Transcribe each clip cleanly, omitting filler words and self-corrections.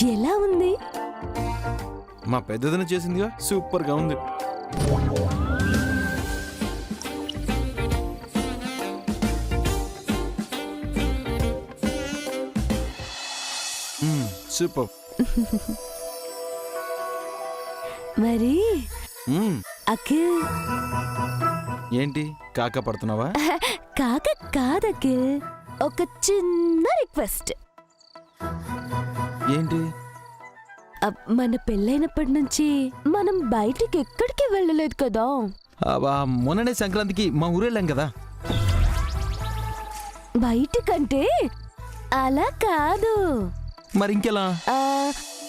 ఎలా ఉంది? మా పెద్దదిన చేసిందిగా, సూపర్ గా ఉంది. సూపర్. మరి అఖిల్ ఏంటి కాక పడుతున్నావా? కాక కాదు అఖిల్, ఒక చిన్న రిక్వెస్ట్. ఏంటి? మన పెళ్ళైనప్పటి నుంచి మనం బయటికి ఎక్కడికి వెళ్ళలేదు కదా. మొన్ననే సంక్రాంతికి మా ఊరెళ్ళాం కదా. బయటికంటే అలా కాదు. మరి ఇంకెలా?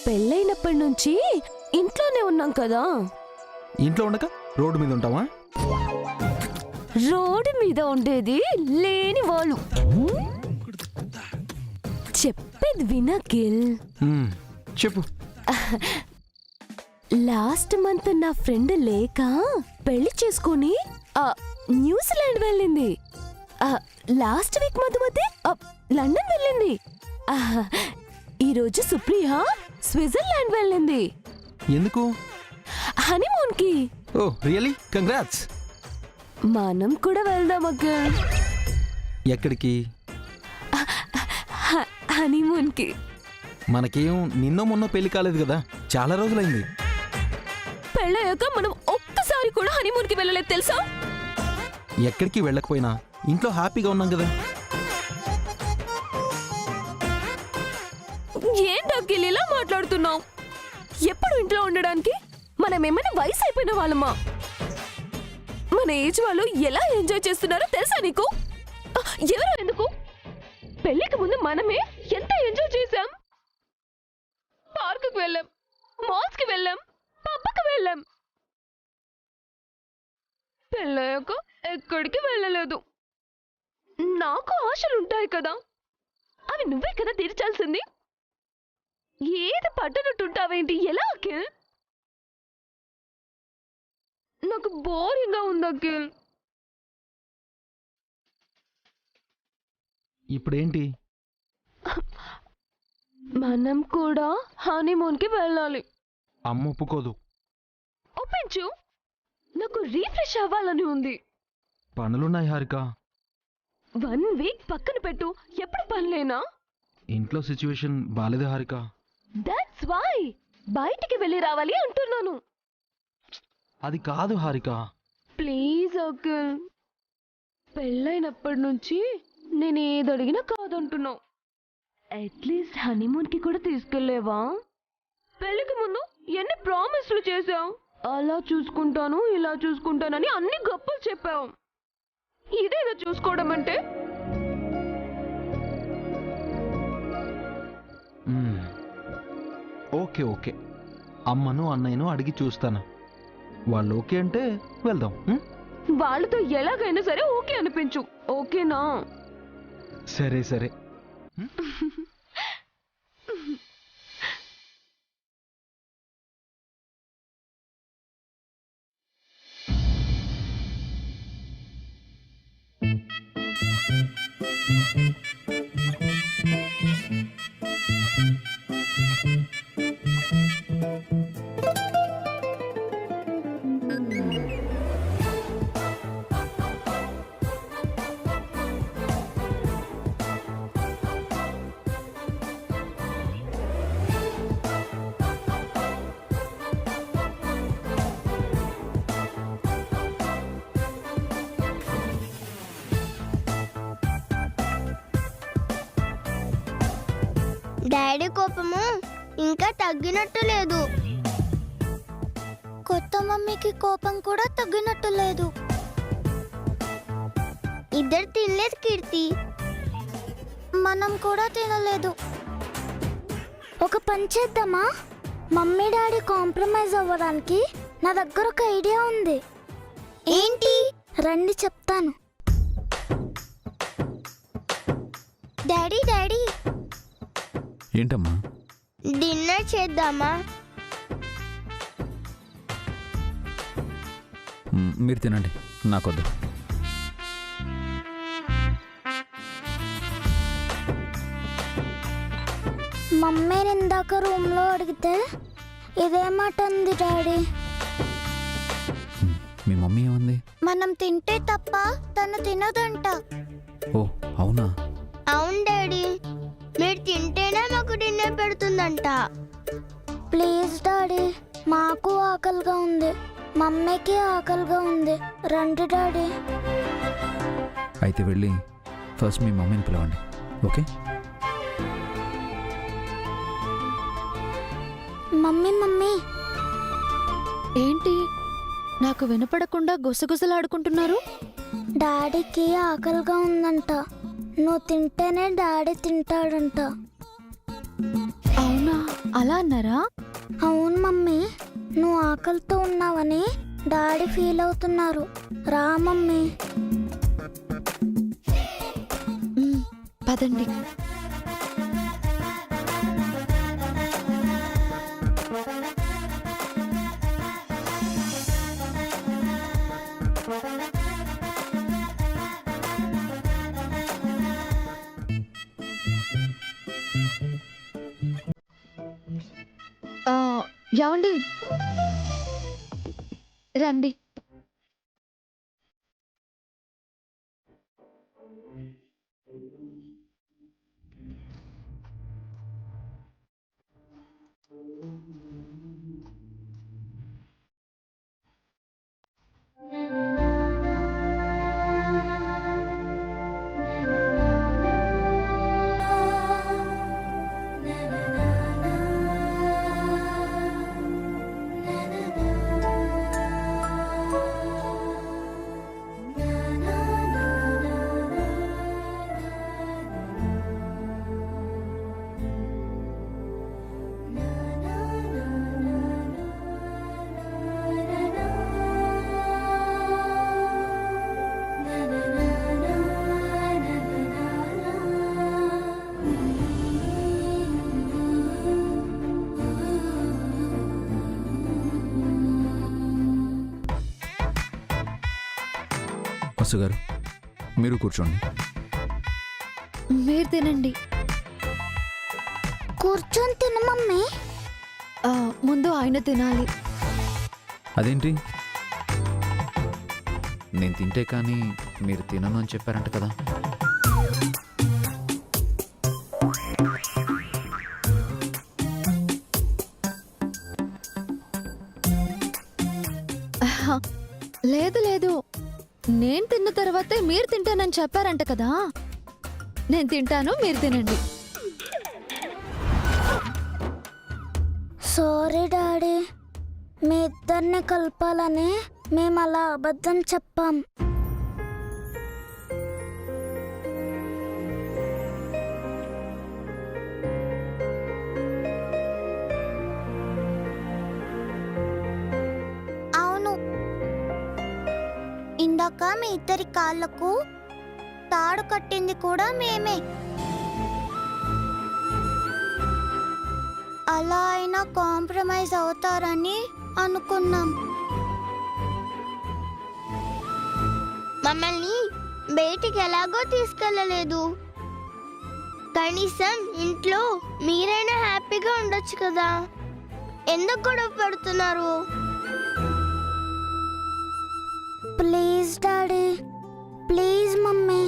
పెళ్ళైనప్పటి నుంచి ఇంట్లోనే ఉన్నాం కదా. ఇంట్లో ఉండక రోడ్డు మీద ఉంటావా? రోడ్డు మీద ఉండేది లేని వాళ్ళు. చెప్పేది వినకిల్. చెప్పు. లాస్ట్ మంత్ నా ఫ్రెండ్ లేక పెళ్లి చేసుకుని న్యూజిలాండ్ వెళ్ళింది. లాస్ట్ వీక్ మధ్య లండన్ వెళ్ళింది. ఈరోజు సుప్రియ స్విట్జర్లాండ్ వెళ్ళింది. ఎందుకు? హనీమూన్ కి. ఓ రియల్లీ? కంగ్రాట్స్. మనం కూడా వెళ్దాం అక్క. ఎక్కడికి? హనీమూన్ కి. మనకేం నిన్నో మొన్నో పెళ్లి కాలేదు కదా, చాలా రోజులైంది. పెళ్ళయ్యాక మనం ఒక్కసారి కూడా హనీమూన్ కి వెళ్ళలేదు తెలుసా? ఎక్కడికి వెళ్ళకపోయినా ఇంట్లో హ్యాపీగా ఉన్నాం కదా. ఏంటి ఇలా మాట్లాడుతున్నావు? ఎప్పుడు ఇంట్లో ఉండడానికి మనం ఏమైనా వయసు అయిపోయిన వాళ్ళమా? మన ఏజ్ వాళ్ళు ఎలా ఎంజాయ్ చేస్తున్నారో తెలుసా నీకు? ఎవరు ఎందుకు? పెళ్లికి ముందు మనమే ఎంత ఎంజాయ్ చేశాం. పార్కుకి వెళ్ళాం, మాల్స్ కి వెళ్ళాం, పబ్కి వెళ్ళాం. పెళ్ళయ్యాక ఎక్కడికి వెళ్ళలేదు. నాకు ఆశలుంటాయి కదా, అవి నువ్వే కదా తీర్చాల్సింది. ఏది పట్టనట్టుంటావేంటి? ఎలా అఖిల్? నాకు బోరింగ్ గా ఉంది అఖిల్. ఇప్పుడేంటి? మనం కూడా హనీమూన్ కి వెళ్ళాలి. అమ్మ ఒప్పుకోదు. ఒప్పించు, నాకు రీఫ్రెష్ అవ్వాలని ఉంది. పనులున్నాయి హారిక. 1 వీక్ పక్కన పెట్టు, ఎప్పుడు పనిలేనా? ఇంట్లో సిచ్యువేషన్ బాలేదు హారిక. దట్స్ వై బయటికి వెళ్ళి రావాలి అంటున్నాను. అది కాదు హారిక. ప్లీజ్ అఖిల్, పెళ్ళైనప్పటి నుంచి నేను ఏది అడిగినా కాదంటున్నావు. అట్లీస్ట్ హనీమూన్ కి కూడా తీసుకెళ్లేవా? పెళ్లికి ముందు ఎన్ని ప్రామిస్లు చేసావు. అలా చూసుకుంటాను, ఇలా చూసుకుంటానని అన్ని గొప్పలు చెప్పావు. ఇదేగా చూసుకోవడం అంటే? ఓకే ఓకే, అమ్మను అన్నయ్యను అడిగి చూస్తాను. వాళ్ళు ఓకే అంటే వెళ్దాం. వాళ్ళతో ఎలాగైనా సరే ఓకే అనిపించు, ఓకేనా? సరే సరే. డాడీ కోపము ఇంకా తగ్గినట్టు లేదు. కొత్త మమ్మీకి కోపం కూడా తగ్గినట్టు లేదు. ఇద్దరు తినలేదు కీర్తి, మనం కూడా తినలేదు. ఒక పని చేద్దామా? మమ్మీ డాడీ కాంప్రమైజ్ అవ్వడానికి నా దగ్గర ఒక ఐడియా ఉంది. ఏంటి? రండి చెప్తాను. డాడీ డాడీ ఏంటమ్మా? డిన్నర్ చేద్దామా? మీరు తినండి, నాకొద్దు. మా మమ్మీని ఇందాక రూమ్లో అడిగితే ఇదే మాట అంది డాడీ. మీ మమ్మీ ఏమంది? మనం తింటే తప్ప తను తినదంట. ఓ అవునా? అవును డాడీ, మీరు తింటేనే మాకు డిన్నర్ పెడుతుందంట. ప్లీజ్ డాడీ, మాకు ఆకలిగా ఉంది, మమ్మీకి ఆకలిగా ఉంది, రండి డాడీ. అయితే వెళ్ళి ఫస్ట్ మీ మమ్మీని పిలవండి. ఓకే? Mummy mummy. ఏంటి నాకు వినపడకుండా గుసగుసలాడుకుంటున్నారు? డాడీకి ఆకలిగా ఉందంట, నువ్వు తింటేనే డాడీ తింటాడంట. అవునా, అలా అన్నారా? అవును మమ్మీ, నువ్వు ఆకలితో ఉన్నావని డాడీ ఫీల్ అవుతున్నారు. రా మమ్మీ. పదండి. ఏమండి, రండి. వసు గారు, మీరు కూర్చోండి. మీరు తినండి. కూర్చొని తిను మమ్మీ. ముందు ఆయన తినాలి. అదేంటి? నేను తింటే కానీ మీరు తినను అని చెప్పారంట కదా? లేదు లేదు, నేను తిన్న తర్వాతే మీరు తింటానని చెప్పారంట కదా. నేను తింటాను, మీరు తినండి. సారీ డాడీ, మీ ఇద్దరిని కలపాలని మేము అలా అబద్ధం చెప్పాం. అవును, ఇందాక మీ ఇద్దరి కాళ్ళకు తాడు కట్టింది కూడా మేమే. అలా అయినా కాంప్రమైజ్ అవుతారని అనుకున్నాం. మమ్మల్ని బయటికి ఎలాగో తీసుకెళ్ళలేదు, కనీసం ఇంట్లో మీరైనా హ్యాపీగా ఉండొచ్చు కదా. ఎందుకు గొడవ పడుతున్నారు? ప్లీజ్ డాడీ, ప్లీజ్ మమ్మీ,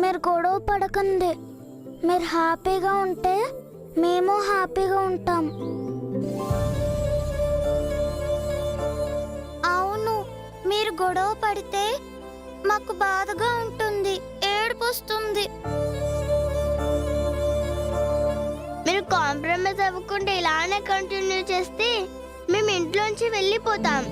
మీరు గొడవ పడకండి. మీరు హ్యాపీగా ఉంటే మేము హ్యాపీగా ఉంటాం. అవును, మీరు గొడవ పడితే మాకు బాధగా ఉంటుంది, ఏడుపు వస్తుంది. మీరు కాంప్రమైజ్ అవ్వకుండా ఇలానే కంటిన్యూ చేస్తే మేము ఇంట్లోంచి వెళ్ళిపోతాం.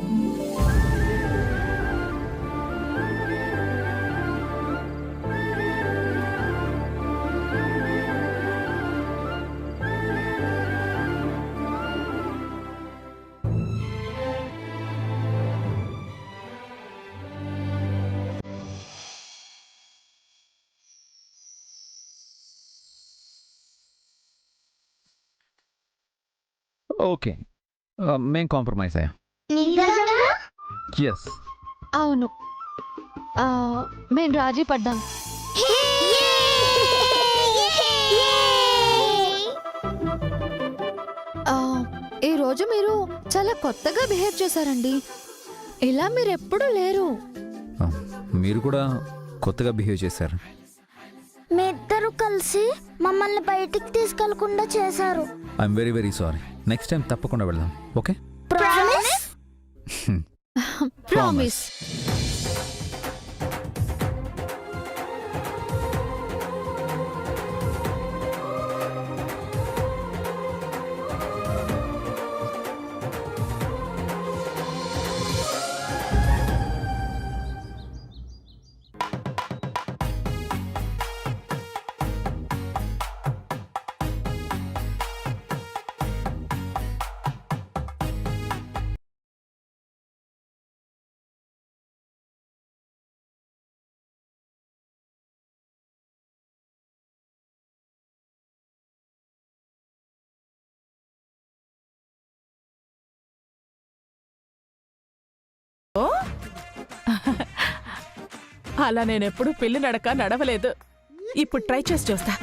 ఓకే, మేం కాంప్రమైజ్ అయ్యాం. ఎస్. అవును, మేము రాజీ పడ్డాం. Yay! ఈరోజు మీరు చాలా కొత్తగా బిహేవ్ చేశారండి. ఇలా మీరు ఎప్పుడూ లేరు. ఆ, మీరు కూడా కొత్తగా బిహేవ్ చేశారు. మీ ఇద్దరు కలిసి మమ్మల్ని బయటికి తీసుకెళ్లకుండా చేశారు. I'm very very sorry. Next time తప్పకుండా వెళ్దాం. ఓకే? ప్రామిస్? ప్రామిస్. అలా నేనెప్పుడు పిల్లి నడక నడవలేదు. ఇప్పుడు ట్రై చేసి చూస్తా.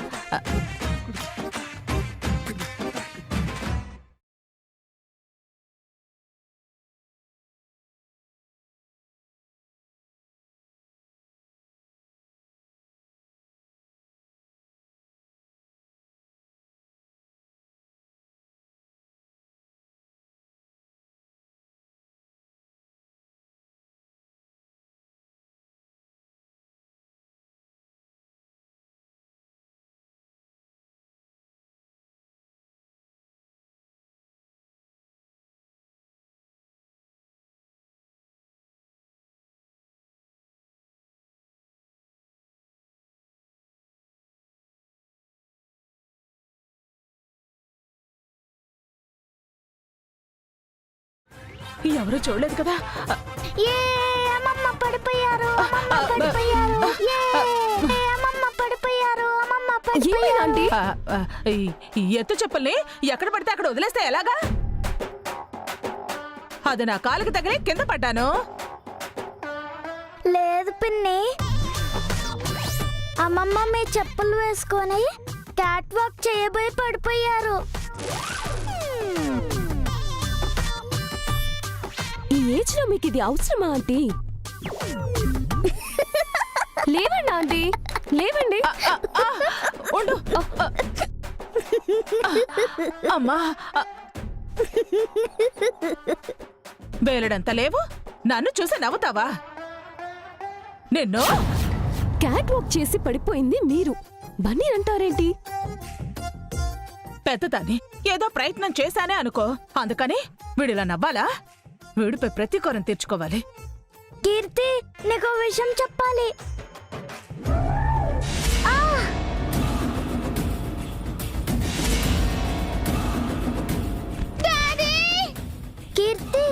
ఎవరు చూడలేదు కదా. ఏ అమ్మమ్మ పడిపోయారు, అమ్మమ్మ పడిపోయారు. ఏ అమ్మమ్మ పడిపోయారు, అమ్మమ్మ పడిపోయారు. ఆంటీ? ఈ ఎత్తు చెప్పుల్ని ఎక్కడ పడితే అక్కడ వదిలేస్తే ఎలాగా? అది నా కాలుకి తగిలి కింద పడ్డాను. లేదు పిన్ని, అమ్మమ్మ మీ చెప్పులు వేసుకొని క్యాట్ వాక్ చేయబోయి పడిపోయారు. ఈ ఏజ్ లో మీకు ఇది అవసరమా ఆంటీ? లేవండి ఆంటీ, లేవండి. ఉండు. అమ్మా, వేలడంత లేవు, నన్ను చూసి నవ్వుతావా? నిన్ను క్యాట్ వాక్ చేసి పడిపోయింది మీరు, బన్నీ అంటారేంటి? పెద్దదాన్ని ఏదో ప్రయత్నం చేశానే అనుకో, అందుకని వీడిలా నవ్వాలా? వీడిపై ప్రతీకారం తీర్చుకోవాలి. కీర్తి, నీకు విషయం చెప్పాలి. కీర్తి,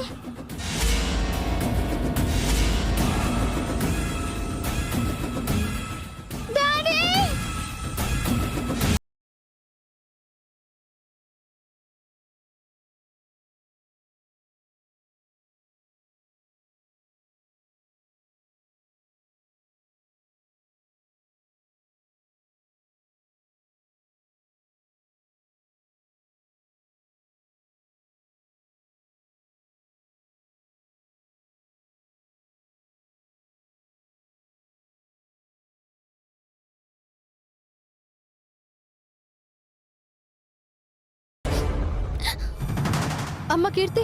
అమ్మ కీర్తి,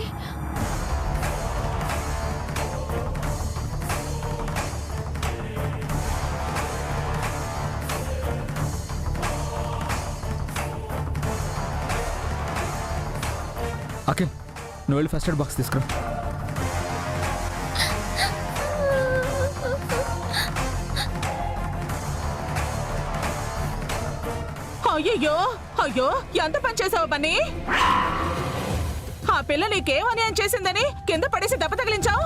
ఓకే, నువ్వు వెళ్ళి ఫస్ట్ ఎయిడ్ బాక్స్ తీసుకురా. అయ్యో అయ్యో, ఎంత పని చేసావు బన్నీ? ఆ పిల్ల నీకేం అన్యాయం చేసిందని కింద పడేసి దెబ్బ తగిలించావు?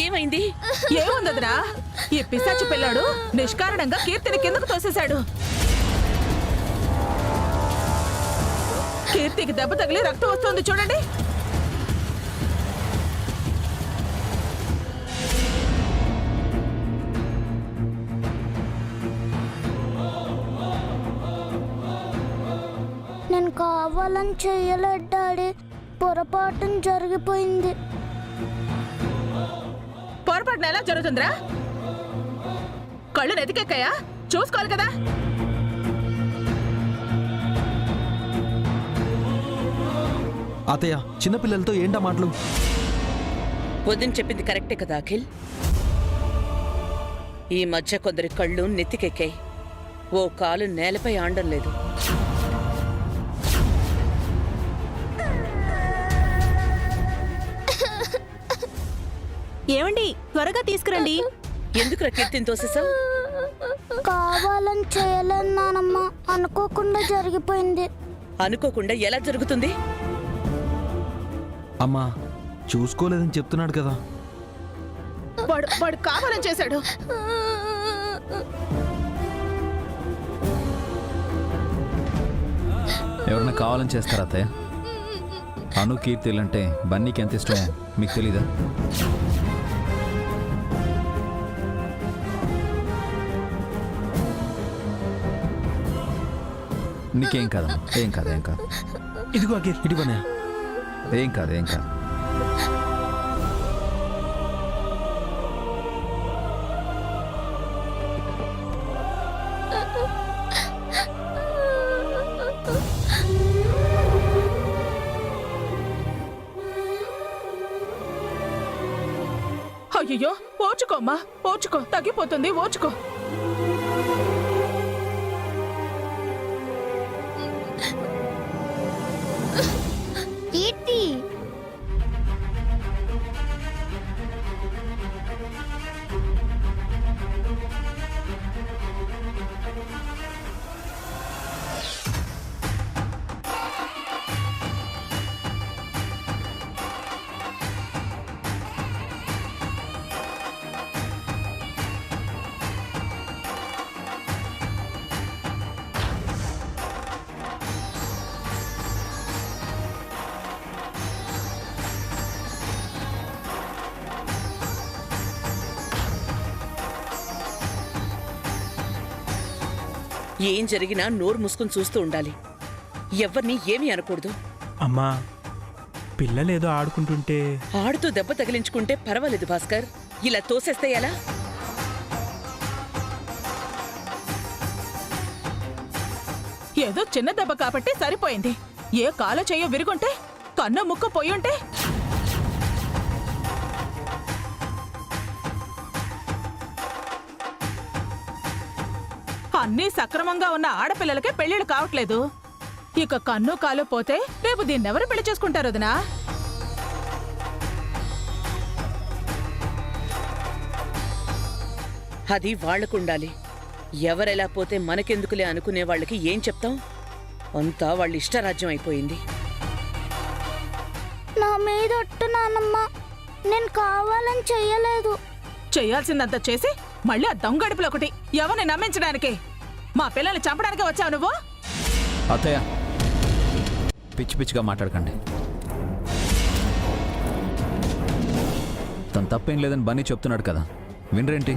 ఏమైంది? ఏముందదిరా, ఈ పిశాచి పిల్లాడు నిష్కారణంగా కీర్తిని కిందకు తోసేశాడు. కీర్తికి దెబ్బ తగిలి రక్తం వస్తుంది చూడండి. కావాలని చెయ్యలేదు డాడీ, పొరపాటున జరిగిపోయింది. పొరపాటున ఎలా జరుగుతుందిరా? కళ్ళు నెతికెక్కాయా? చూసుకోవాలి కదా. అత్తయ్య చిన్నపిల్లలతో ఏంటా మాటలు? వదిన చెప్పింది కరెక్టే కదా అఖిల్. ఈ మధ్య కొందరి కళ్ళు నెత్తికెక్కాయి, ఓ కాలు నేలపై ఆండం లేదు. ఏమండి, త్వరగా తీసుకురండి. ఎందుకు కీర్తిని తోసేసావు? కావాలని చేయలేదు నానమ్మ, అనుకోకుండా జరిగిపోయింది. అనుకోకుండా ఎలా జరుగుతుంది? అమ్మా చూసుకోలేదని చెప్తున్నాడు కదా. వాడు కావాలని చేశాడు. ఎవరైనా కావాలని చేస్తారా అత్తయ్య? అను కీర్తిలంటే బన్నీకి ఎంత ఇష్టమో మీకు తెలీదా? నీకేం కాదు, ఏం కాదు, ఏం కాదు. ఇదిగో అఖిల్, ఇటు పనే. ఏం కాదు, ఏం కాదు. అయ్యో, ఓర్చుకోమ్మా, ఓర్చుకో, తగ్గిపోతుంది, ఓర్చుకో. కీర్తి, ఏం జరిగినా నోరు మూసుకుని చూస్తూ ఉండాలి. ఎవరిని ఏమీ అనకూడదు. అమ్మా, పిల్లలేదో ఆడుకుంటుంటే. ఆడుతూ దెబ్బ తగిలించుకుంటే పర్వాలేదు భాస్కర్, ఇలా తోసేస్తే ఎలా? ఏదో చిన్న దెబ్బ కాబట్టి సరిపోయింది. ఏ కాలో చెయ్యో విరుగుంటే, కన్ను ముక్కు పోయుంటే. అన్నీ సక్రమంగా ఉన్న ఆడపిల్లలకే పెళ్లిళ్ళు కావట్లేదు. ఇక కన్ను కాలు పోతే రేపు దీన్నెవరు పెళ్లి చేసుకుంటారు వదినా? అది వాళ్లకుండాలి. ఎవరెలా పోతే మనకెందుకులే అనుకునే వాళ్ళకి ఏం చెప్తాం? అంతా వాళ్ళ ఇష్టరాజ్యం అయిపోయింది. నా మీద ఒట్టు నానమ్మ, నేను కావాలని చెయ్యలేదు. చెయ్యాల్సిందంతా చేసి మళ్ళీ ఆ దొంగడుపులు ఒకటి ఎవరిని నమ్మించడానికి? మా పిల్లల్ని చంపడానికి వచ్చావు నువ్వు? అత్తయ్య పిచ్చి పిచ్చిగా మాట్లాడకండి. తను తప్పేం లేదని బన్నీ చెప్తున్నాడు కదా, వినరేంటి?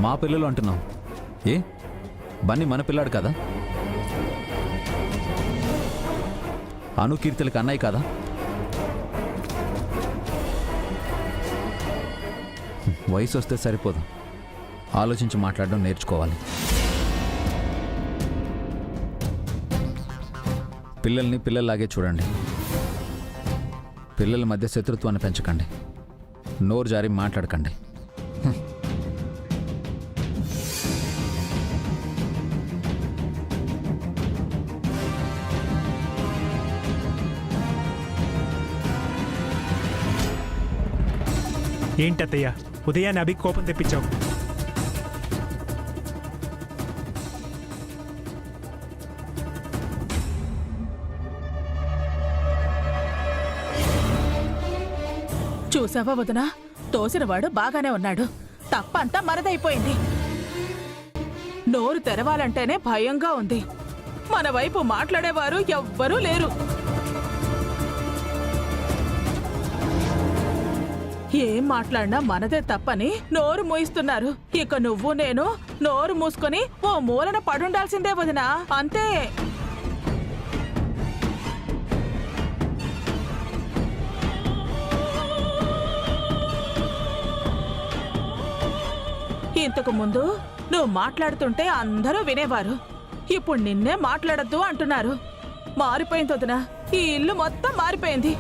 మా పిల్లలు అంటున్నాం. ఏ బన్నీ మన పిల్లాడు కదా? అను కీర్తులకి అన్నయ్య కదా? వయసు వస్తే సరిపోదు, ఆలోచించి మాట్లాడడం నేర్చుకోవాలి. పిల్లల్ని పిల్లల్లాగే చూడండి. పిల్లల మధ్య శత్రుత్వాన్ని పెంచకండి, నోరు జారి మాట్లాడకండి. ఏంటత్తయ్య, ఉదయాన్నే అభి కోపం తెప్పించావు? చూసావా వదినా, తోసినవాడు బాగానే ఉన్నాడు, తప్పంతా మనదైపోయింది. నోరు తెరవాలంటేనే భయంగా ఉంది. మన వైపు మాట్లాడేవారు ఎవ్వరూ లేరు. ఏం మాట్లాడినా మనదే తప్పని నోరు మూయిస్తున్నారు. ఇక నువ్వు నేను నోరు మూసుకొని ఓ మూలన పడుండాల్సిందే వదినా, అంతే. ఇంతకు ముందు నువ్వు మాట్లాడుతుంటే అందరూ వినేవారు. ఇప్పుడు నిన్నే మాట్లాడద్దు అంటున్నారు. మారిపోయింది వదినా, ఈ ఇల్లు మొత్తం మారిపోయింది.